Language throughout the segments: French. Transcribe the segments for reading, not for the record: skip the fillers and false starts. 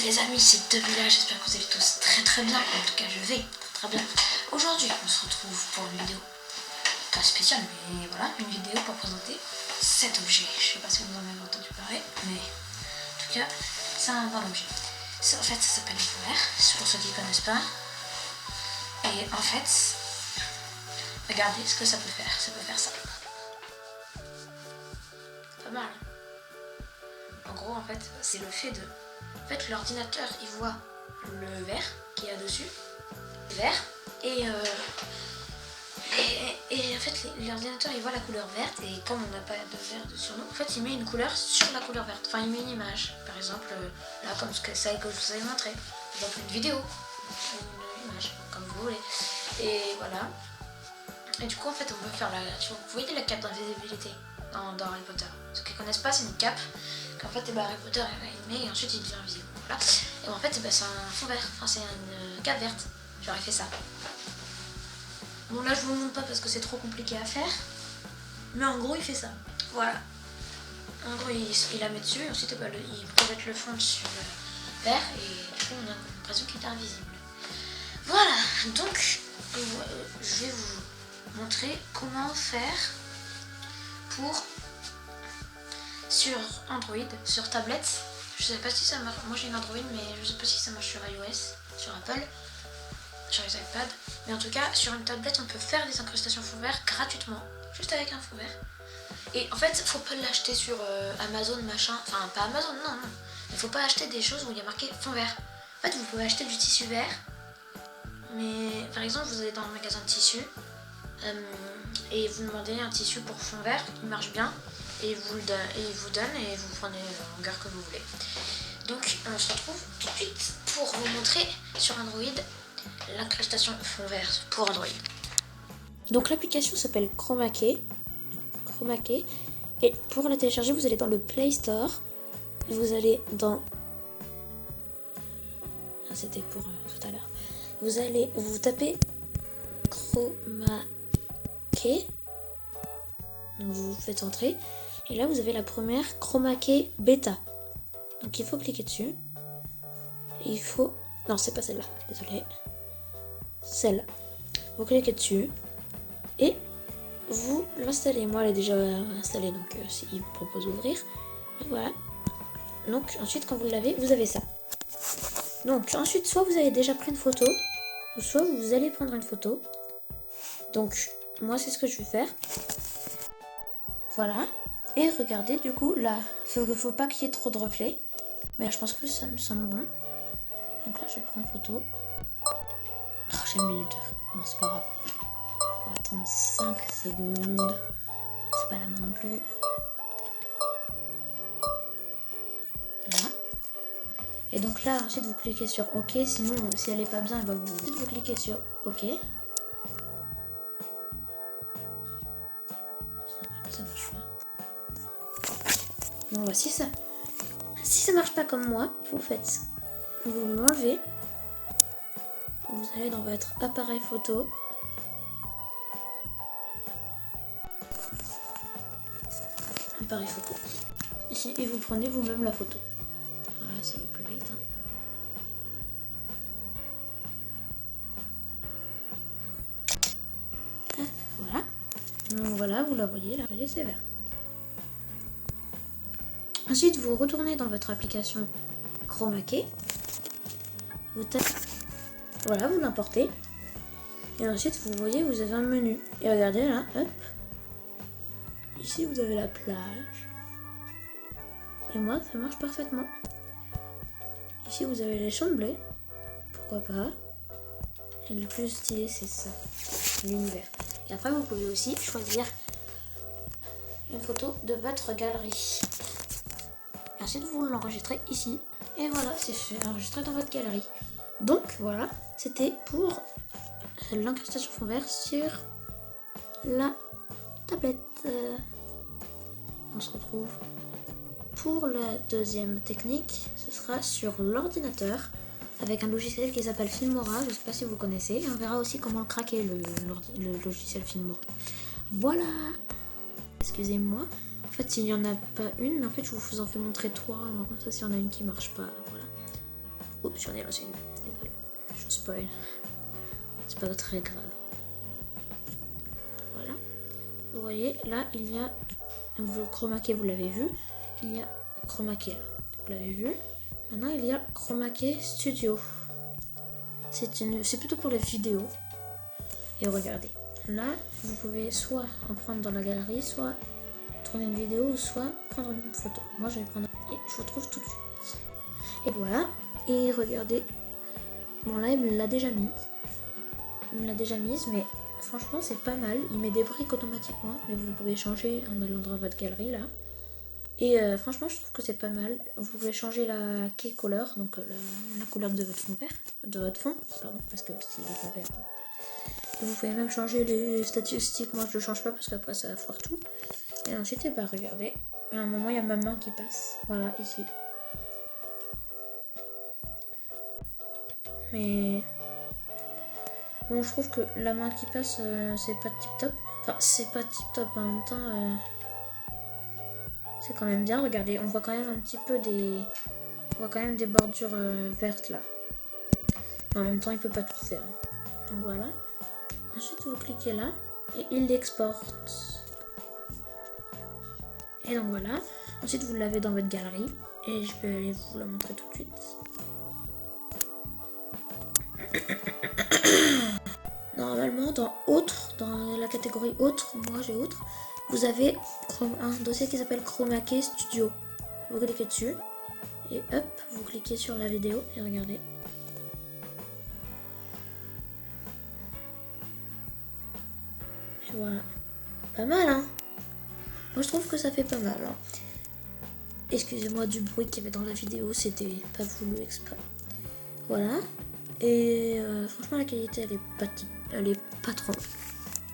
les amis, c'est Devila, j'espère que vous allez tous très bien, en tout cas je vais très bien. Aujourd'hui on se retrouve pour une vidéo pas spéciale, mais voilà, une vidéo pour présenter cet objet. Je sais pas si vous en avez entendu parler, mais en tout cas c'est un bon objet. En fait ça s'appelle le fond vert, pour ceux qui ne connaissent pas. Et en fait, regardez ce que ça peut faire, ça peut faire ça. Pas mal. En gros en fait c'est le fait de... En fait l'ordinateur il voit le vert qu'il y a dessus, vert, et en fait l'ordinateur il voit la couleur verte, et comme on n'a pas de vert sur nous, en fait il met une couleur sur la couleur verte, enfin il met une image, par exemple là comme celle que je vous avais montré, par exemple une vidéo, une image, comme vous voulez, et voilà. Et du coup en fait on peut faire vous voyez la cape d'invisibilité dans Harry Potter. Ceux qui ne connaissent pas, c'est une cape qu'en fait Harry Potter il met et ensuite il devient invisible. Voilà. Et en fait c'est un fond vert, enfin c'est une cape verte. J'aurais fait ça. Bon là je vous le montre pas parce que c'est trop compliqué à faire. Mais en gros il fait ça. Voilà. En gros il la met dessus et ensuite il projette le fond sur le vert et du coup on a l'impression qu'il est invisible. Voilà, donc je vais vous montrer comment faire pour sur Android, sur tablette. Je sais pas si ça marche, moi j'ai une Android mais je sais pas si ça marche sur iOS, sur Apple, sur les iPads, mais en tout cas sur une tablette on peut faire des incrustations fond vert gratuitement, juste avec un fond vert. Et en fait faut pas l'acheter sur Amazon machin, enfin pas Amazon, non, il faut pas acheter des choses où il y a marqué fond vert. En fait vous pouvez acheter du tissu vert, mais par exemple vous allez dans un magasin de tissu et vous demandez un tissu pour fond vert qui marche bien, et il vous donne et vous prenez la longueur que vous voulez. Donc on se retrouve tout de suite pour vous montrer sur Android l'incrustation fond vert pour Android. Donc l'application s'appelle Chroma Key, et pour la télécharger vous allez dans le Play Store, vous allez dans... C'était pour tout à l'heure. Vous tapez Chroma Key, donc vous faites entrer, et là vous avez la première Chroma Key Beta. Donc il faut cliquer dessus. Et il faut... Non, c'est pas celle-là, désolé. Celle-là. Vous cliquez dessus et vous l'installez. Moi elle est déjà installée, donc il vous propose d'ouvrir. Et voilà. Donc ensuite quand vous l'avez, vous avez ça. Donc ensuite soit vous avez déjà pris une photo, ou soit vous allez prendre une photo. Donc moi c'est ce que je vais faire. Voilà. Et regardez, du coup là, faut pas qu'il y ait trop de reflets, mais je pense que ça me semble bon. Donc là je prends une photo. Oh, j'ai le minuteur. Bon, c'est pas grave. On va attendre 5 secondes. C'est pas la main non plus. Voilà. Et donc là ensuite vous cliquez sur OK, sinon si elle est pas bien, vous cliquez sur OK. Ça marche pas. Bon bah si ça marche pas comme moi, vous l'enlevez. Vous allez dans votre appareil photo. Appareil photo. Ici, et vous prenez vous-même la photo. Voilà, ça va plus vite. Hop, voilà. Donc voilà, vous la voyez, là, c'est vert. Ensuite, vous retournez dans votre application Chroma Key. Vous tapez. Voilà, vous l'importez. Et ensuite, vous voyez, vous avez un menu. Et regardez là, hop. Ici, vous avez la plage. Et moi, ça marche parfaitement. Ici, vous avez les champs de blé. Pourquoi pas. Et le plus stylé, c'est ça. L'univers. Et après, vous pouvez aussi choisir une photo de votre galerie. Et ensuite, vous l'enregistrez ici. Et voilà, c'est fait. Enregistré dans votre galerie. Donc, voilà. C'était pour l'incrustation fond vert sur la tablette. On se retrouve pour la deuxième technique. Ce sera sur l'ordinateur avec un logiciel qui s'appelle Filmora. Je ne sais pas si vous connaissez. Et on verra aussi comment craquer le logiciel Filmora. Voilà. Excusez-moi. En fait, il n'y en a pas une, mais en fait, je vous en fais montrer 3. Comme ça, s'il y en a une qui marche pas, voilà. Oups, j'en ai lancé une. Désolé, je spoil. C'est pas très grave. Voilà. Vous voyez, là, il y a le chroma key, vous l'avez vu. Il y a chroma key là, vous l'avez vu. Maintenant, il y a chroma key studio. C'est plutôt pour les vidéos. Et regardez, là, vous pouvez soit en prendre dans la galerie, soit tourner une vidéo, ou soit prendre une photo. Moi, je vais prendre et je vous retrouve tout de suite. Et voilà. Et regardez. Bon, là, il me l'a déjà mise. Il me l'a déjà mise, mais franchement, c'est pas mal. Il met des briques automatiquement, mais vous pouvez changer en allant dans votre galerie, là. Et franchement, je trouve que c'est pas mal. Vous pouvez changer la key color, donc la couleur de votre fond vert, de votre fond, pardon, parce que s'il n'est pas vert. Et vous pouvez même changer les statistiques. Moi, je le change pas parce qu'après ça foire tout. Et ensuite, bah regardez, à un moment, il y a ma main qui passe. Voilà, ici. Mais bon, je trouve que la main qui passe, c'est pas tip top. Enfin, c'est pas tip top en même temps. C'est quand même bien. Regardez, on voit quand même un petit peu des, on voit quand même des bordures vertes là. En même temps, il peut pas tout faire. Donc voilà. Ensuite, vous cliquez là et il l'exporte. Et donc voilà. Ensuite, vous l'avez dans votre galerie et je vais aller vous la montrer tout de suite. Normalement, dans autre, dans la catégorie autre, moi j'ai autre, vous avez un dossier qui s'appelle Chroma Key Studio. Vous cliquez dessus et hop, vous cliquez sur la vidéo et regardez. Et voilà. Pas mal, hein? Moi je trouve que ça fait pas mal, hein. Excusez-moi du bruit qu'il y avait dans la vidéo, c'était pas voulu exprès. Voilà. Et franchement la qualité elle est pas trop,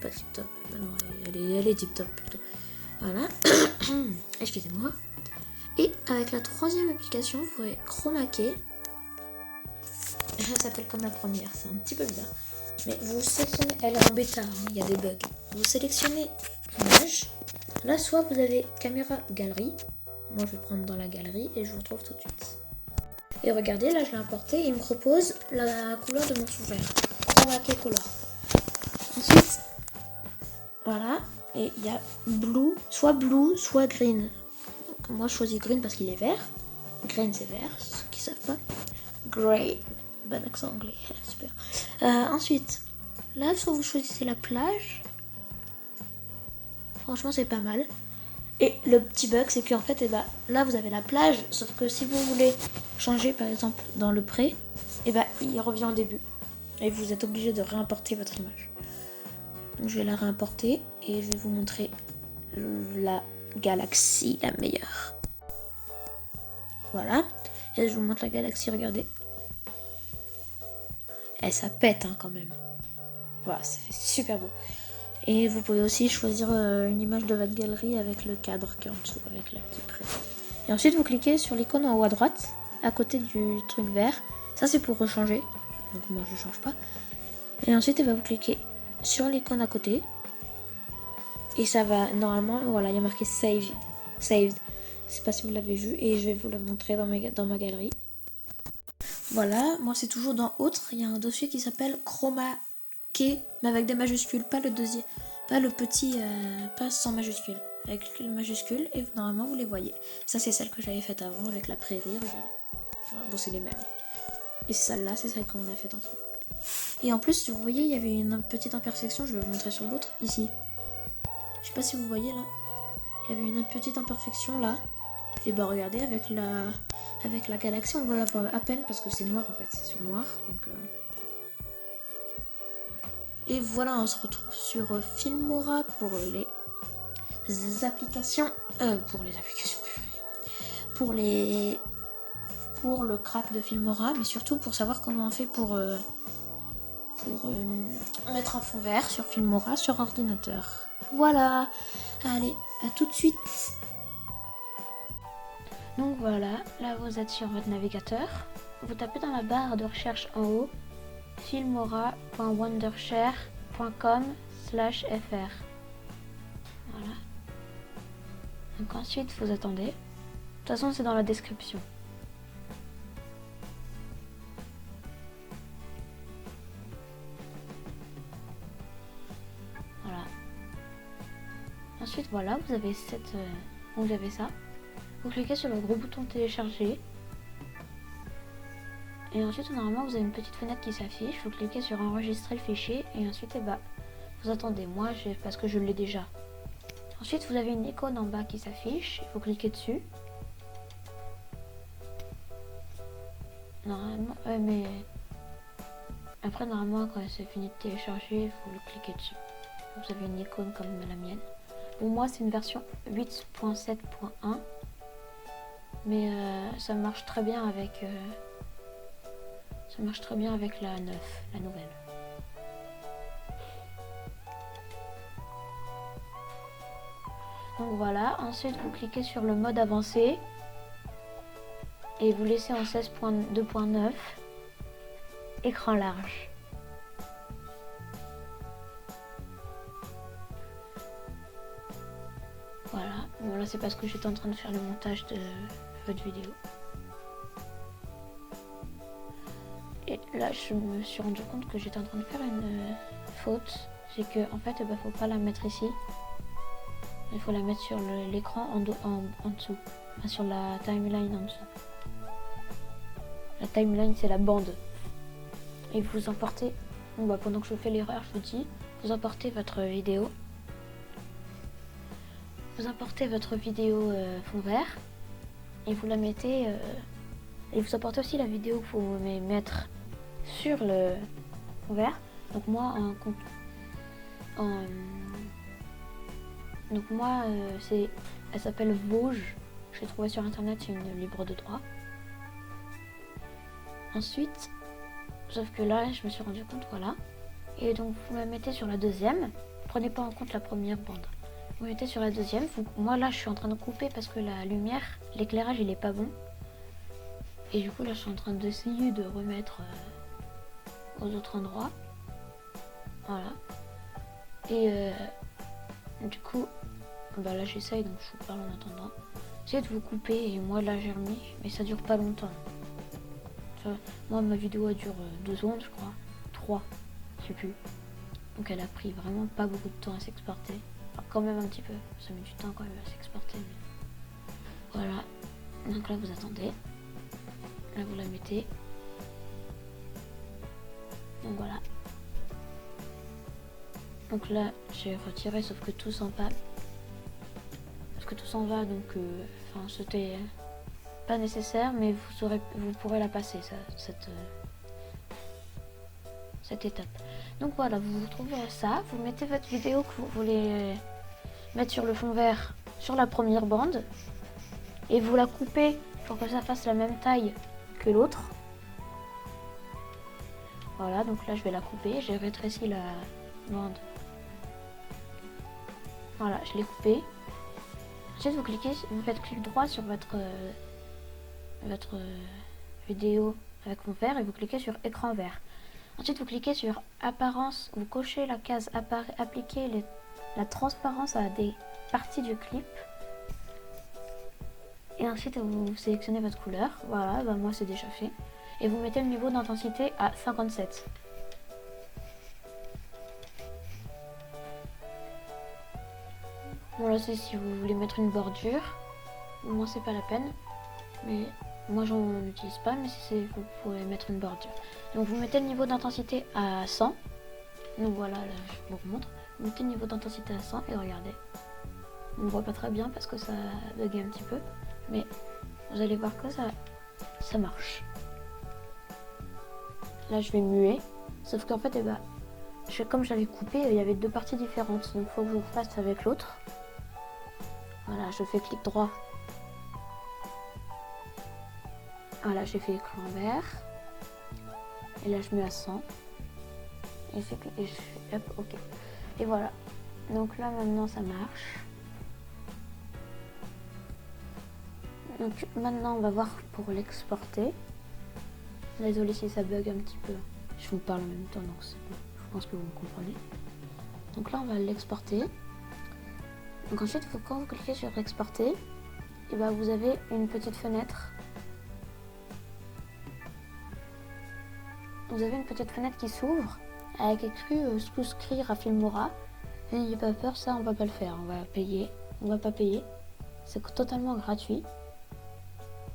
pas tip top. Non, elle est tip top plutôt. Voilà. Excusez-moi. Et avec la troisième application, vous voyez Chroma Key. Elle s'appelle comme la première, c'est un petit peu bizarre. Mais vous sélectionnez, elle est en bêta, hein, il y a des bugs. Vous sélectionnez image. Là, soit vous avez caméra galerie. Moi, je vais prendre dans la galerie et je vous retrouve tout de suite. Et regardez, là, je l'ai importé et il me propose la couleur de mon fond vert. Chroma Key Color. Ensuite, voilà, et il y a blue, soit green. Donc, moi, je choisis green parce qu'il est vert. Green, c'est vert, ceux qui savent pas. Grey, bon accent anglais, super. Ensuite, là, soit vous choisissez la plage. Franchement, c'est pas mal. Et le petit bug, c'est qu'en fait, là, vous avez la plage, sauf que si vous voulez changer, par exemple, dans le pré, il revient au début. Et vous êtes obligé de réimporter votre image. Donc, je vais la réimporter et je vais vous montrer la galaxie, la meilleure. Voilà. Et je vous montre la galaxie, regardez. Et ça pète, hein, quand même. Voilà, ça fait super beau. Et vous pouvez aussi choisir une image de votre galerie avec le cadre qui est en dessous, avec la petite pré. Et ensuite, vous cliquez sur l'icône en haut à droite, à côté du truc vert. Ça, c'est pour rechanger. Donc moi, je ne change pas. Et ensuite, vous cliquez sur l'icône à côté. Et ça va, normalement, voilà, il y a marqué Saved. Saved. Je sais pas si vous l'avez vu. Et je vais vous le montrer dans ma galerie. Voilà, moi, c'est toujours dans Autres. Il y a un dossier qui s'appelle Chroma Key, mais avec des majuscules, pas le deuxième, pas le petit, pas sans majuscules, avec le majuscule, et normalement vous les voyez. Ça c'est celle que j'avais faite avant avec la prairie, regardez. Voilà, bon c'est les mêmes. Et celle-là, c'est celle qu'on a faite ensemble. Et en plus, vous voyez, il y avait une petite imperfection, je vais vous montrer sur l'autre, ici. Je sais pas si vous voyez là. Il y avait une petite imperfection là. Et bah regardez, avec la galaxie, on voit la voit à peine parce que c'est noir en fait, c'est sur noir, donc... Et voilà, on se retrouve sur Filmora pour les applications. Pour le crack de Filmora, mais surtout pour savoir comment on fait pour mettre un fond vert sur Filmora sur ordinateur. Voilà, allez, à tout de suite. Donc voilà, là vous êtes sur votre navigateur. Vous tapez dans la barre de recherche en haut filmora.wondershare.com/fr. Voilà. Donc ensuite vous attendez. De toute façon c'est dans la description. ensuite voilà, vous avez vous avez ça. Vous cliquez sur le gros bouton télécharger. Et ensuite normalement vous avez une petite fenêtre qui s'affiche. Vous cliquez sur enregistrer le fichier et ensuite vous attendez. Moi parce que je l'ai déjà. Ensuite vous avez une icône en bas qui s'affiche. Vous cliquez dessus. Normalement, mais après normalement quand c'est fini de télécharger, vous le cliquez dessus. Vous avez une icône comme la mienne. Pour moi c'est une version 8.7.1, mais ça marche très bien avec la 9, la nouvelle. Donc voilà, ensuite vous cliquez sur le mode avancé et vous laissez en 16.2.9 écran large. Voilà, c'est parce que j'étais en train de faire le montage de votre vidéo. Et là, je me suis rendu compte que j'étais en train de faire une faute. C'est que en fait, faut pas la mettre ici. Il faut la mettre sur l'écran en dessous. Enfin, sur la timeline en dessous. La timeline, c'est la bande. Et vous emportez, pendant que je fais l'erreur, je vous dis, vous emportez votre vidéo. Vous importez votre vidéo fond vert et vous la mettez et vous emportez aussi la vidéo que vous mettre sur le fond vert. Donc moi elle s'appelle Vosges. Je l'ai trouvée sur internet, c'est une libre de droit. Ensuite, sauf que là je me suis rendu compte, voilà. Et donc vous la mettez sur la deuxième. Prenez pas en compte la première bande. Vous mettez sur la deuxième. Moi là je suis en train de couper parce que la lumière, l'éclairage il est pas bon. Et du coup là je suis en train d'essayer de remettre aux autres endroits. Voilà. Et du coup là j'essaye, donc je vous parle en attendant. Essayez de vous couper et moi là j'ai remis, mais ça dure pas longtemps. Moi ma vidéo elle dure 2 secondes je crois. 3, je sais plus. Donc elle a pris vraiment pas beaucoup de temps à s'exporter. Enfin, quand même un petit peu, ça met du temps quand même à s'exporter. Mais... Voilà, donc là vous attendez. Là vous la mettez. Donc voilà. Donc là j'ai retiré sauf que tout s'en va. Parce que tout s'en va donc c'était pas nécessaire, mais vous pourrez la passer cette étape. Donc voilà, vous vous trouvez à ça, vous mettez votre vidéo que vous voulez mettre sur le fond vert sur la première bande et vous la coupez pour que ça fasse la même taille que l'autre. Voilà, donc là je vais la couper, j'ai rétréci la bande. Voilà, je l'ai coupée. Ensuite vous faites clic droit sur votre vidéo avec fond vert et vous cliquez sur écran vert. Ensuite vous cliquez sur apparence, vous cochez la case appliquer la transparence à des parties du clip. Et ensuite vous sélectionnez votre couleur. Voilà, moi c'est déjà fait. Et vous mettez le niveau d'intensité à 57. Bon là c'est si vous voulez mettre une bordure. Moi c'est pas la peine. Mais moi j'en utilise pas, mais si vous pouvez mettre une bordure. Donc vous mettez le niveau d'intensité à 100. Donc voilà, là je vous remontre. Vous mettez le niveau d'intensité à 100 et regardez. On ne voit pas très bien parce que ça bug un petit peu. Mais vous allez voir que ça marche. Là je vais muer. Sauf qu'en fait, comme j'avais coupé, il y avait 2 parties différentes. Donc il faut que je vous fasse avec l'autre. Voilà, je fais clic droit. Voilà, j'ai fait écran vert. Et là je mets à 100. Et je fais hop, ok. Et voilà. Donc là maintenant ça marche. Donc maintenant on va voir pour l'exporter. Désolée si ça bug un petit peu. Je vous parle en même temps, donc c'est bon. Je pense que vous me comprenez. Donc là on va l'exporter. Donc ensuite quand vous cliquez sur exporter, et vous avez une petite fenêtre. Vous avez une petite fenêtre qui s'ouvre avec écrit souscrire à Filmora. n'ayez pas peur, ça on va pas le faire, on va payer, on va pas payer, c'est totalement gratuit.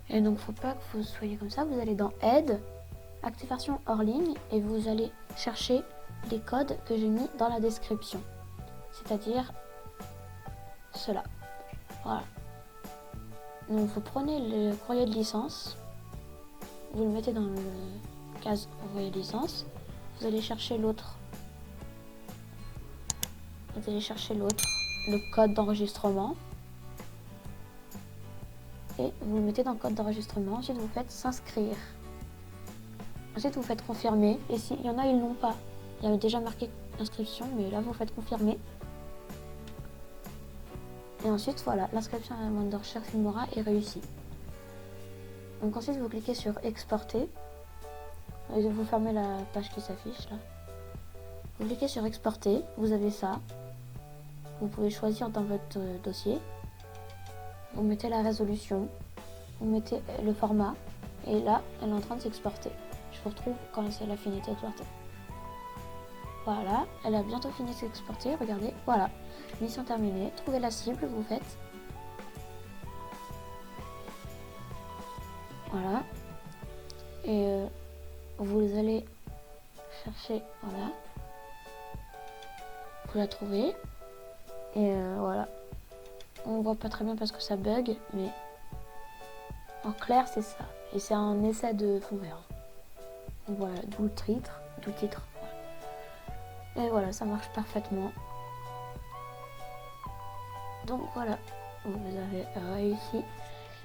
Et donc faut pas que vous soyez comme ça, vous allez dans aide, activation hors ligne et vous allez chercher les codes que j'ai mis dans la description, c'est-à-dire cela. Voilà. Donc vous prenez le courrier de licence, vous le mettez dans le case courrier de licence, vous allez chercher l'autre. Vous allez chercher l'autre, le code d'enregistrement. Et vous le mettez dans le code d'enregistrement. Ensuite vous faites s'inscrire. Ensuite vous faites confirmer. Et s'il y en a, ils l'ont pas. Il y avait déjà marqué inscription, mais là vous faites confirmer. Et ensuite voilà, l'inscription à la demande de recherche Filmora est réussie. Donc ensuite vous cliquez sur exporter. Et vous fermez la page qui s'affiche là. Vous cliquez sur exporter, vous avez ça. Vous pouvez choisir dans votre dossier. Vous mettez la résolution, vous mettez le format, et là, elle est en train de s'exporter. Je vous retrouve quand elle a fini de s'exporter. Voilà, elle a bientôt fini de s'exporter, regardez, voilà. Mission terminée, trouvez la cible, vous faites. Voilà. Et vous allez chercher, voilà. Vous la trouvez. Et voilà. On voit pas très bien parce que ça bug, mais en clair c'est ça. Et c'est un essai de fond vert. Donc voilà, d'où le titre. Et voilà, ça marche parfaitement. Donc voilà, vous avez réussi.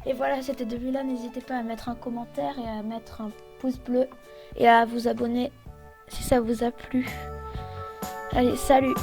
Et voilà, c'était de vue là. N'hésitez pas à mettre un commentaire et à mettre un pouce bleu et à vous abonner si ça vous a plu. Allez, salut!